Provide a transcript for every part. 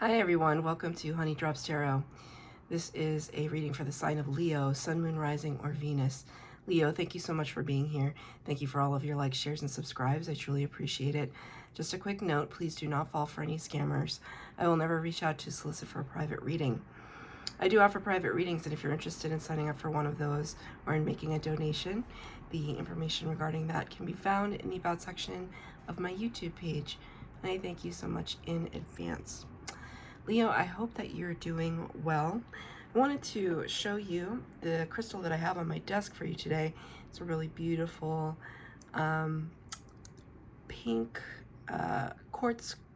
Hi everyone, welcome to Honey Drops Tarot. This is a reading for the sign of Leo, Sun, Moon, Rising, or Venus. Leo, thank you so much for being here. Thank you for all of your likes, shares, and subscribes. I truly appreciate it. Just a quick note, please do not fall for any scammers. I will never reach out to solicit for a private reading. I do offer private readings, and if you're interested in signing up for one of those or in making a donation, the information regarding that can be found in the About section of my YouTube page. And I thank you so much in advance. Leo, I hope that you're doing well. I wanted to show you the crystal that I have on my desk for you today. It's a really beautiful pink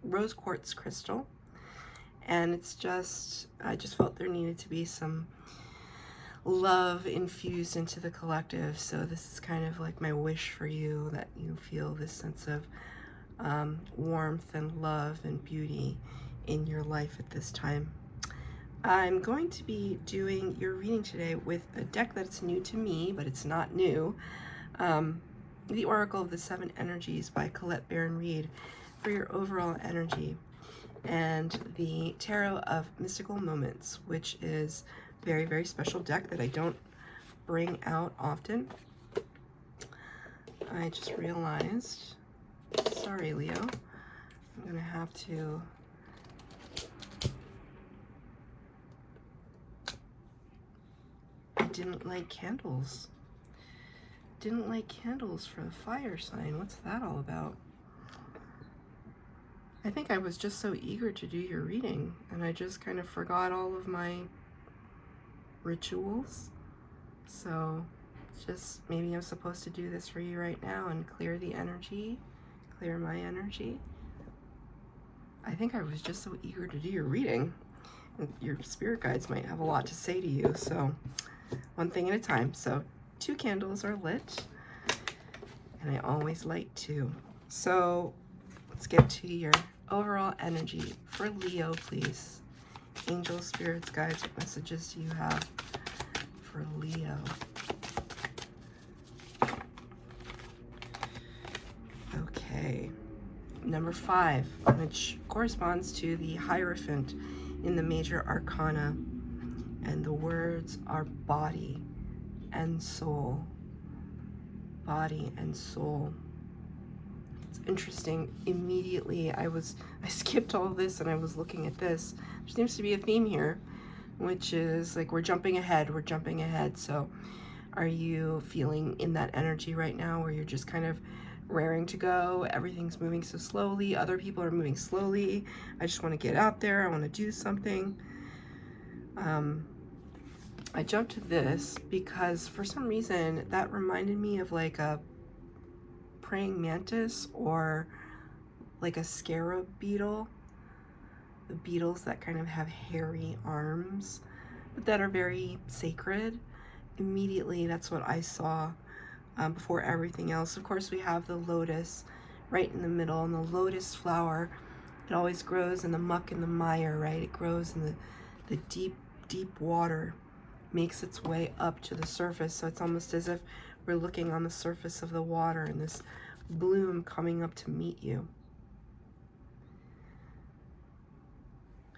rose quartz crystal. And it's I just felt there needed to be some love infused into the collective. So this is kind of like my wish for you, that you feel this sense of warmth and love and beauty in your life at this time. I'm going to be doing your reading today with a deck that's new to me, but it's not new. The Oracle of the Seven Energies by Colette Baron-Reid for your overall energy, and the Tarot of Mystical Moments, which is a very, very special deck that I don't bring out often. I just realized, sorry Leo, I'm gonna have to didn't light candles. Didn't light candles for the fire sign. What's that all about? I think I was just so eager to do your reading, and I just kind of forgot all of my rituals. So just maybe I'm supposed to do this for you right now and clear the energy, clear my energy. I think I was just so eager to do your reading. And your spirit guides might have a lot to say to you, so one thing at a time. So 2 candles are lit, and I always light 2. So let's get to your overall energy for Leo, please. Angels, spirits, guides, what messages do you have for Leo? Okay, number 5, which corresponds to the Hierophant in the major arcana, and the words are body and soul. Body and soul. It's interesting. Immediately I skipped all this and I was looking at this. There seems to be a theme here, which is like we're jumping ahead. So are you feeling in that energy right now where you're just kind of raring to go? Everything's moving so slowly. Other people are moving slowly. I just want to get out there. I want to do something. I jumped to this because for some reason that reminded me of like a praying mantis or like a scarab beetle. The beetles that kind of have hairy arms, but that are very sacred. Immediately, that's what I saw before everything else. Of course, we have the lotus right in the middle, and the lotus flower, it always grows in the muck and the mire, right? It grows in the deep, deep water, makes its way up to the surface. So it's almost as if we're looking on the surface of the water and this bloom coming up to meet you.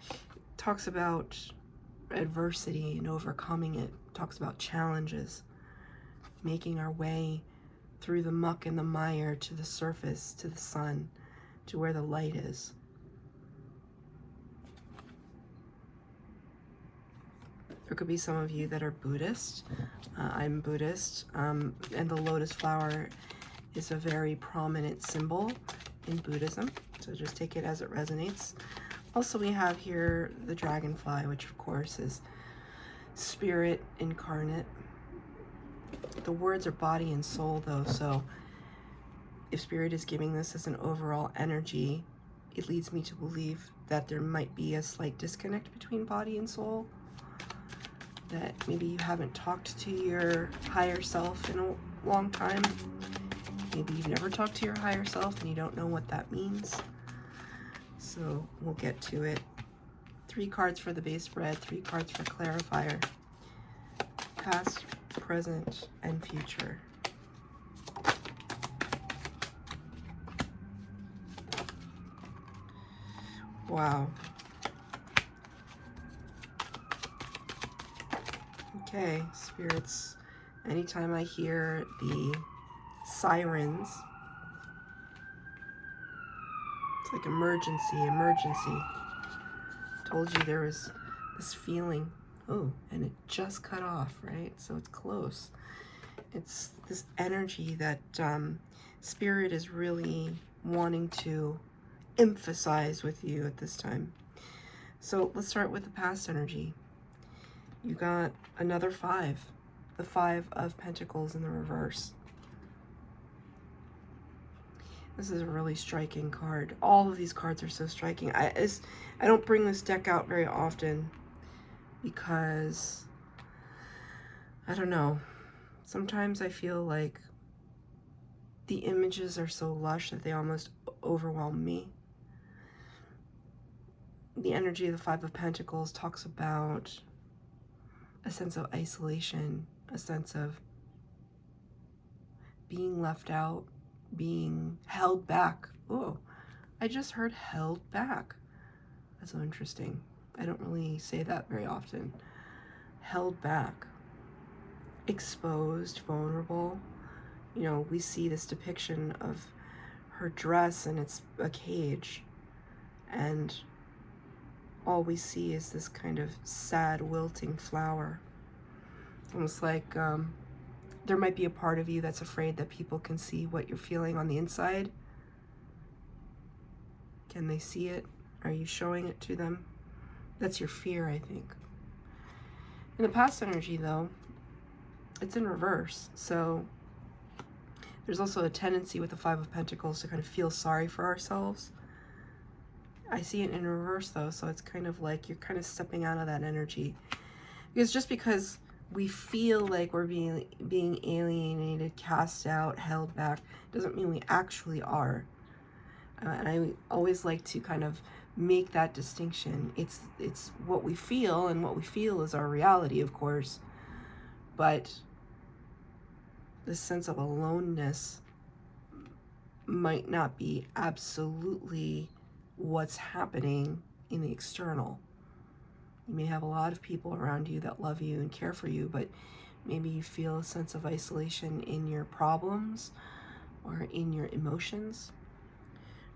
It talks about adversity and overcoming it. It talks about challenges, making our way through the muck and the mire to the surface, to the sun, to where the light is. There could be some of you that are Buddhist. I'm Buddhist, and the lotus flower is a very prominent symbol in Buddhism, so just take it as it resonates. Also, we have here the dragonfly, which of course is spirit incarnate. The words are body and soul though, so if spirit is giving this as an overall energy, it leads me to believe that there might be a slight disconnect between body and soul. That maybe you haven't talked to your higher self in a long time. Maybe you've never talked to your higher self and you don't know what that means. So we'll get to it. 3 cards for the base spread, 3 cards for clarifier. Past, present, and future. Wow. Okay, spirits, anytime I hear the sirens, it's like emergency, emergency. Told you there was this feeling. Oh, and it just cut off, right? So it's close. It's this energy that Spirit is really wanting to emphasize with you at this time. So let's start with the past energy. You got another 5, the 5 of Pentacles in the reverse. This is a really striking card. All of these cards are so striking. I don't bring this deck out very often because, I don't know, sometimes I feel like the images are so lush that they almost overwhelm me. The energy of the 5 of Pentacles talks about a sense of isolation, a sense of being left out, being held back. Oh, I just heard held back. That's so interesting. I don't really say that very often. Held back, exposed, vulnerable. You know, we see this depiction of her dress and it's a cage, and all we see is this kind of sad, wilting flower. It's almost like there might be a part of you that's afraid that people can see what you're feeling on the inside. Can they see it? Are you showing it to them? That's your fear, I think. In the past energy, though, it's in reverse. So there's also a tendency with the 5 of Pentacles to kind of feel sorry for ourselves. I see it in reverse, though, so it's kind of like you're kind of stepping out of that energy. Because just because we feel like we're being alienated, cast out, held back, doesn't mean we actually are. And I always like to kind of make that distinction. It's what we feel, and what we feel is our reality, of course. But this sense of aloneness might not be absolutely what's happening in the external. You may have a lot of people around you that love you and care for you, but maybe you feel a sense of isolation in your problems or in your emotions.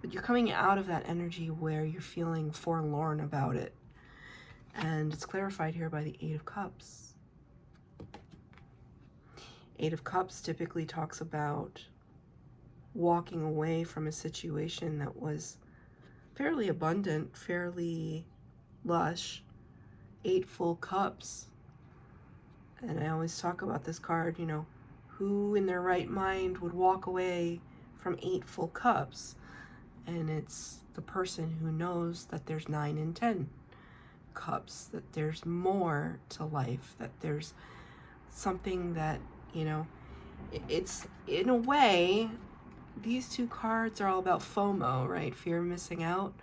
But you're coming out of that energy where you're feeling forlorn about it. And it's clarified here by the 8 of Cups. 8 of Cups typically talks about walking away from a situation that was fairly abundant, fairly lush. 8 full cups. And I always talk about this card, you know, who in their right mind would walk away from 8 full cups? And it's the person who knows that there's 9 and 10 cups, that there's more to life, that there's something that, you know, it's, in a way, these 2 cards are all about FOMO, right? Fear of missing out.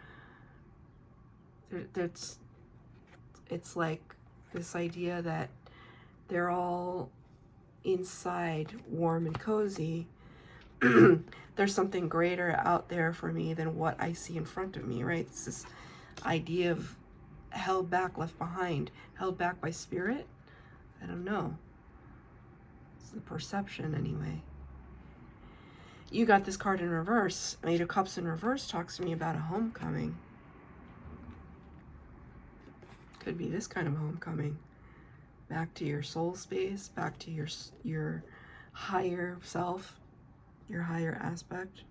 It's like this idea that they're all inside warm and cozy. There's something greater out there for me than what I see in front of me, right? It's this idea of held back, left behind, held back by spirit. I don't know. It's the perception anyway. You got this card in reverse. 8 of Cups in reverse talks to me about a homecoming. Could be this kind of homecoming. Back to your soul space, back to your higher self, your higher aspect.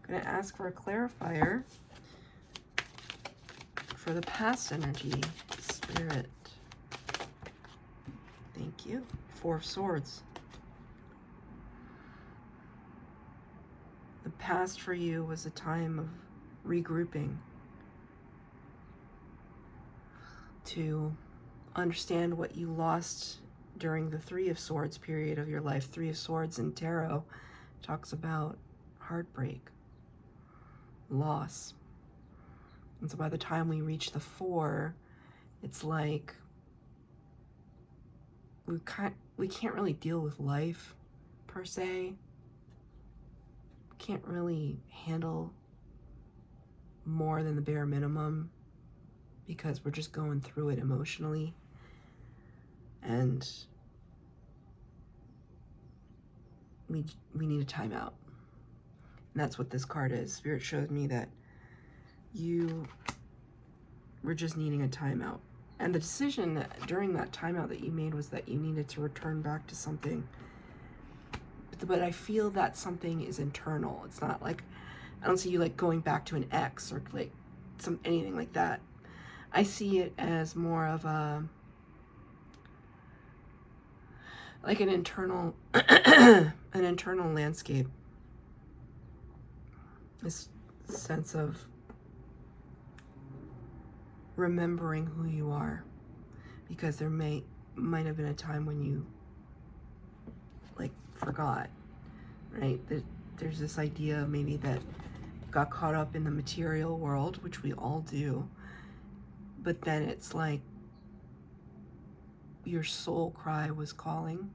I'm going to ask for a clarifier for the past energy, Spirit. Thank you. 4 of Swords. The past for you was a time of regrouping, to understand what you lost during the 3 of Swords period of your life. 3 of Swords in tarot talks about heartbreak, loss. And so by the time we reach the 4, it's like we can't really deal with life per se. Can't really handle more than the bare minimum because we're just going through it emotionally. And we need a timeout. And that's what this card is. Spirit showed me that you were just needing a timeout. And the decision that during that timeout that you made was that you needed to return back to something. But I feel that something is internal. It's not like, I don't see you like going back to an ex or like anything like that. I see it as more of a, like an internal, an internal landscape. This sense of remembering who you are, because there might have been a time when you like forgot, right? There's this idea maybe that got caught up in the material world, which we all do, but then it's like your soul cry was calling.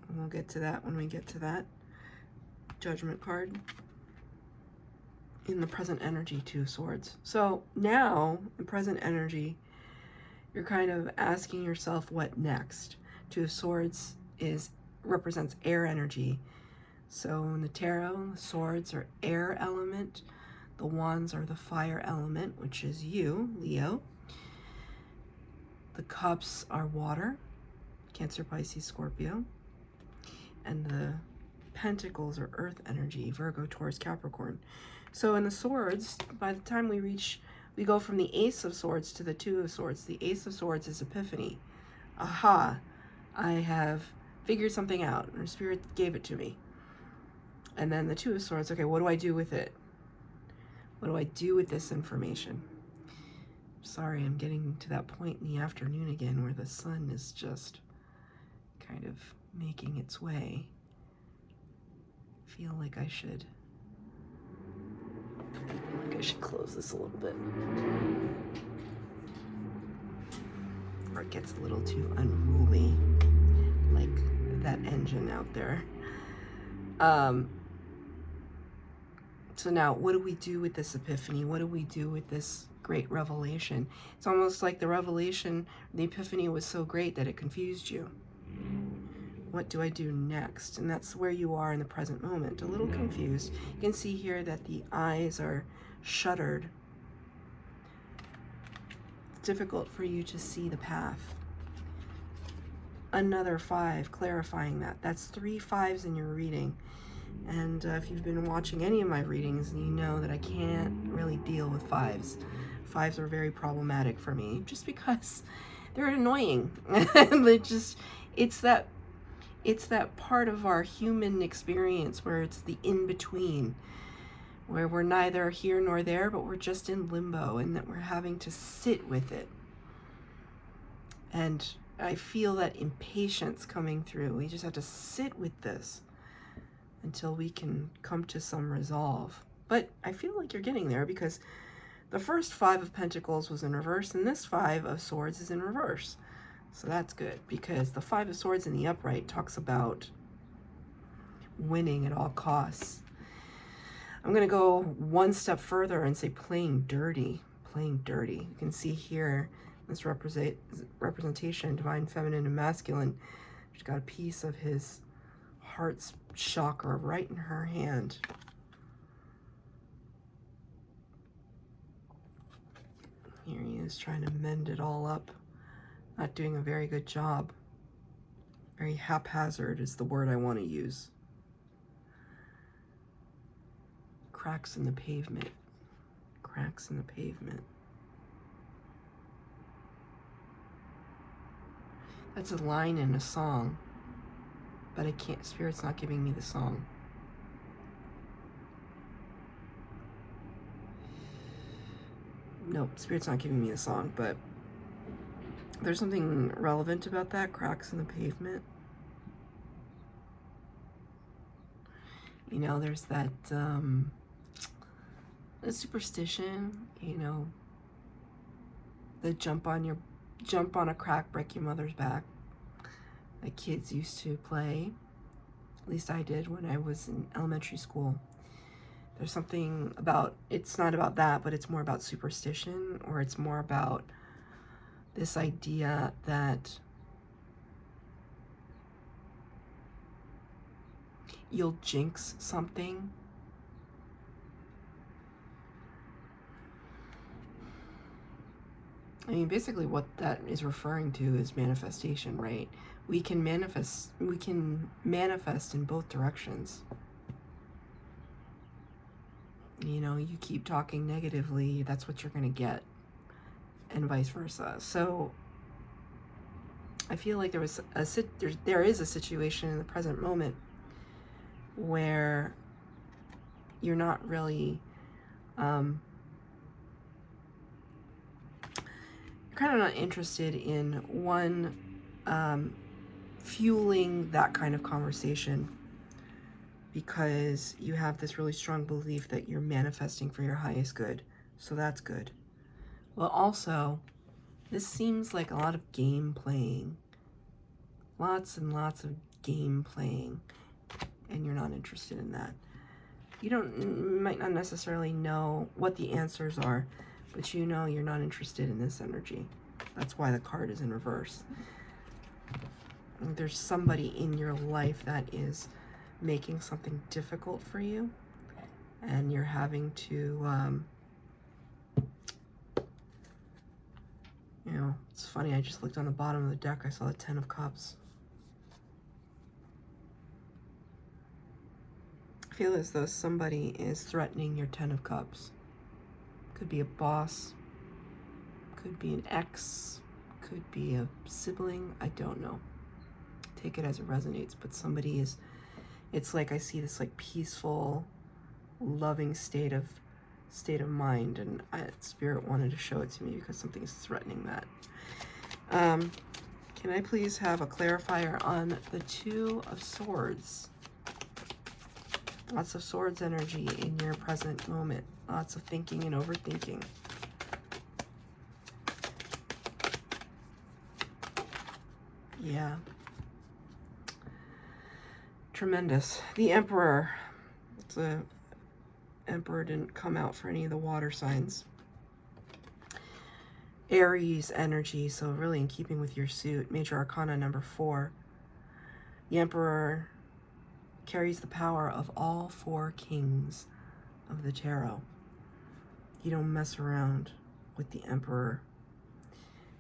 And we'll get to that when we get to that. Judgment card. In the present energy, 2 of Swords. So now, in present energy, you're kind of asking yourself what next. 2 of Swords represents air energy. So in the tarot, the swords are air element. The wands are the fire element, which is you, Leo. The cups are water, Cancer, Pisces, Scorpio. And the pentacles are earth energy, Virgo, Taurus, Capricorn. So in the swords, by the time we go from the Ace of Swords to the 2 of Swords. The Ace of Swords is epiphany. Aha, I have figured something out, or Spirit gave it to me. And then the 2 of Swords, okay, what do I do with it? What do I do with this information? Sorry, I'm getting to that point in the afternoon again where the sun is just kind of making its way. Feel like I should close this a little bit. Or it gets a little too unruly, like that engine out there. So now, what do we do with this epiphany? What do we do with this great revelation? It's almost like the revelation, the epiphany was so great that it confused you. What do I do next? And that's where you are in the present moment, a little confused. You can see here that the eyes are shuttered. It's difficult for you to see the path. Another 5, clarifying that. That's 3 5s in your reading. And if you've been watching any of my readings, you know that I can't really deal with 5s. 5s are very problematic for me, just because they're annoying. It's that part of our human experience where it's the in-between, where we're neither here nor there, but we're just in limbo, and that we're having to sit with it. And I feel that impatience coming through. We just have to sit with this until we can come to some resolve. But I feel like you're getting there, because the first 5 of Pentacles was in reverse, and this 5 of Swords is in reverse. So that's good, because the 5 of Swords in the upright talks about winning at all costs. I'm going to go one step further and say playing dirty. Playing dirty. You can see here this representation, divine feminine and masculine. She's got a piece of his heart's chakra right in her hand. Here he is trying to mend it all up. Not doing a very good job. Very haphazard is the word I want to use. Cracks in the pavement. Cracks in the pavement. That's a line in a song, but I can't, Spirit's not giving me the song. Nope, Spirit's not giving me the song, but there's something relevant about that, cracks in the pavement. You know, there's that the superstition, you know, the jump on a crack, break your mother's back, that kids used to play. At least I did when I was in elementary school. There's something about, it's not about that, but it's more about superstition, or it's more about this idea that you'll jinx something. I mean, basically what that is referring to is manifestation, right? We can manifest in both directions. You know, you keep talking negatively, that's what you're going to get, and vice versa. So I feel like there is a situation in the present moment where you're not really you're kind of not interested in one fueling that kind of conversation, because you have this really strong belief that you're manifesting for your highest good. So that's good. Well, also, this seems like a lot of game playing. Lots and lots of game playing. And you're not interested in that. You might not necessarily know what the answers are, but you know you're not interested in this energy. That's why the card is in reverse. There's somebody in your life that is making something difficult for you, and you're having to you know, it's funny, I just looked on the bottom of the deck, I saw the 10 of Cups. I feel as though somebody is threatening your 10 of Cups. Could be a boss, could be an ex, could be a sibling, I don't know. Take it as it resonates, but somebody is, it's like I see this like peaceful, loving state of mind, and Spirit wanted to show it to me because something is threatening that. Can I please have a clarifier on the 2 of Swords? Lots of Swords energy in your present moment. Lots of thinking and overthinking. Yeah. Tremendous. The Emperor. The Emperor didn't come out for any of the water signs. Aries energy, so really in keeping with your suit. Major Arcana number 4. The Emperor carries the power of all 4 kings of the tarot. You don't mess around with the Emperor.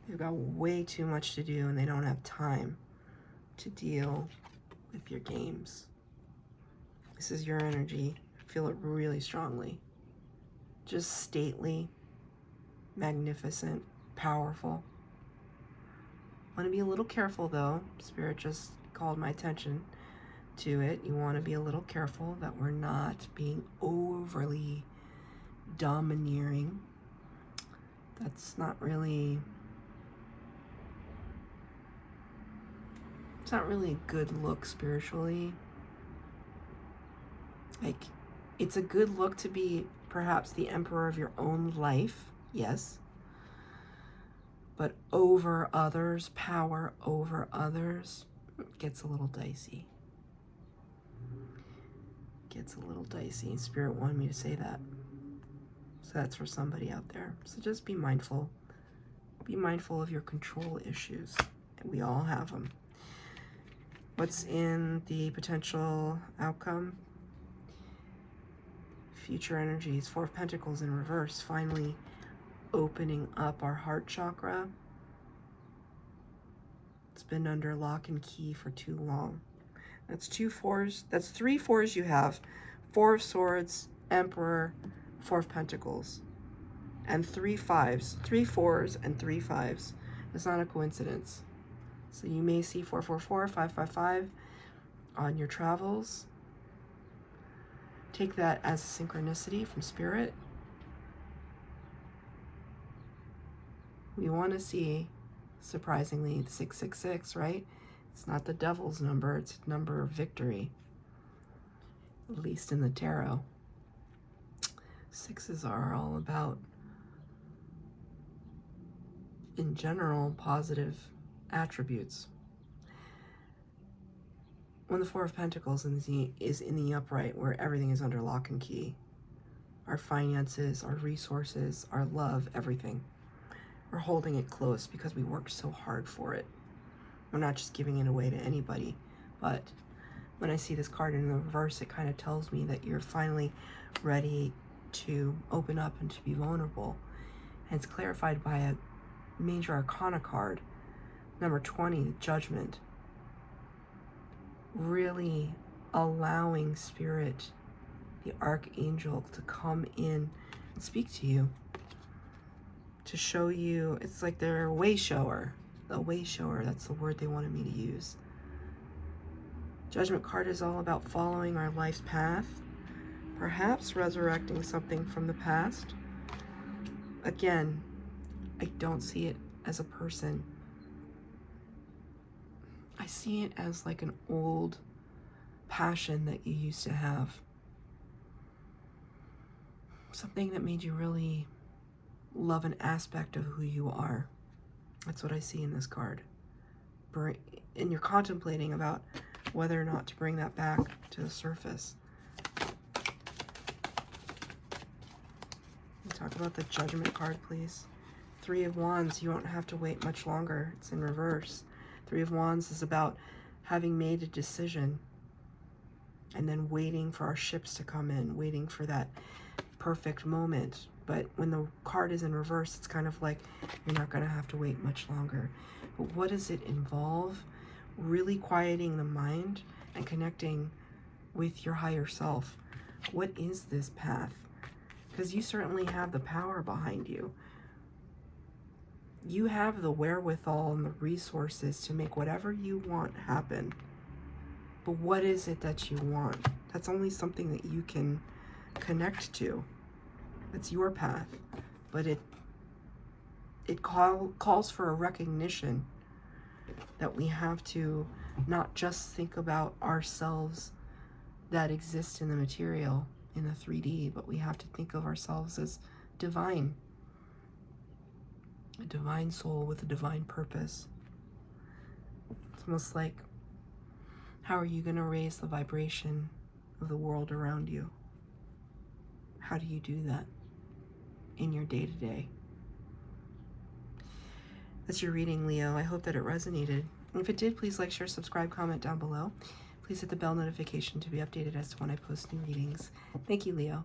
They've got way too much to do, and they don't have time to deal with your games. This is your energy. I feel it really strongly. Just stately, magnificent, powerful. Want to be a little careful though. Spirit just called my attention to it. You want to be a little careful that we're not being overly domineering. That's not really, it's not really a good look spiritually. Like, it's a good look to be perhaps the emperor of your own life, yes. But over others, power over others, gets a little dicey. Gets a little dicey. Spirit wanted me to say that. So that's for somebody out there. So just be mindful. Be mindful of your control issues. We all have them. What's in the potential outcome? Future energies. 4 of Pentacles in reverse. Finally opening up our heart chakra. It's been under lock and key for too long. That's 2 4s. That's 3 4s you have. 4 of Swords, Emperor, 4 of Pentacles. And 3 5s. 3 4s and 3 5s. It's not a coincidence. So you may see 444, 555 on your travels. Take that as a synchronicity from Spirit. We want to see, surprisingly, the 666, right? It's not the devil's number, it's a number of victory, at least in the tarot. 6s are all about, in general, positive attributes. When the 4 of Pentacles is in the upright, where everything is under lock and key, our finances, our resources, our love, everything, we're holding it close because we worked so hard for it. We're not just giving it away to anybody, but when I see this card in the reverse, it kind of tells me that you're finally ready to open up and to be vulnerable. And it's clarified by a major arcana card, number 20, Judgment. Really allowing Spirit, the Archangel, to come in and speak to you, to show you. It's like they're a way shower. A way shower, that's the word they wanted me to use. Judgment card is all about following our life's path, perhaps resurrecting something from the past. Again, I don't see it as a person. I see it as like an old passion that you used to have. Something that made you really love an aspect of who you are. That's what I see in this card. And you're contemplating about whether or not to bring that back to the surface. Talk about the Judgment card, please. 3 of Wands, you don't have to wait much longer. It's in reverse. 3 of Wands is about having made a decision and then waiting for our ships to come in, waiting for that perfect moment. But when the card is in reverse, it's kind of like you're not going to have to wait much longer. But what does it involve? Really quieting the mind and connecting with your higher self. What is this path? Because you certainly have the power behind you. You have the wherewithal and the resources to make whatever you want happen. But what is it that you want? That's only something that you can connect to. It's your path. But it calls for a recognition that we have to not just think about ourselves that exist in the material, in the 3D, but we have to think of ourselves as divine. A divine soul with a divine purpose. It's almost like, how are you going to raise the vibration of the world around you? How do you do that in your day-to-day? That's your reading, Leo. I hope that it resonated. And if it did, please like, share, subscribe, comment down below. Please hit the bell notification to be updated as to when I post new readings. Thank you, Leo.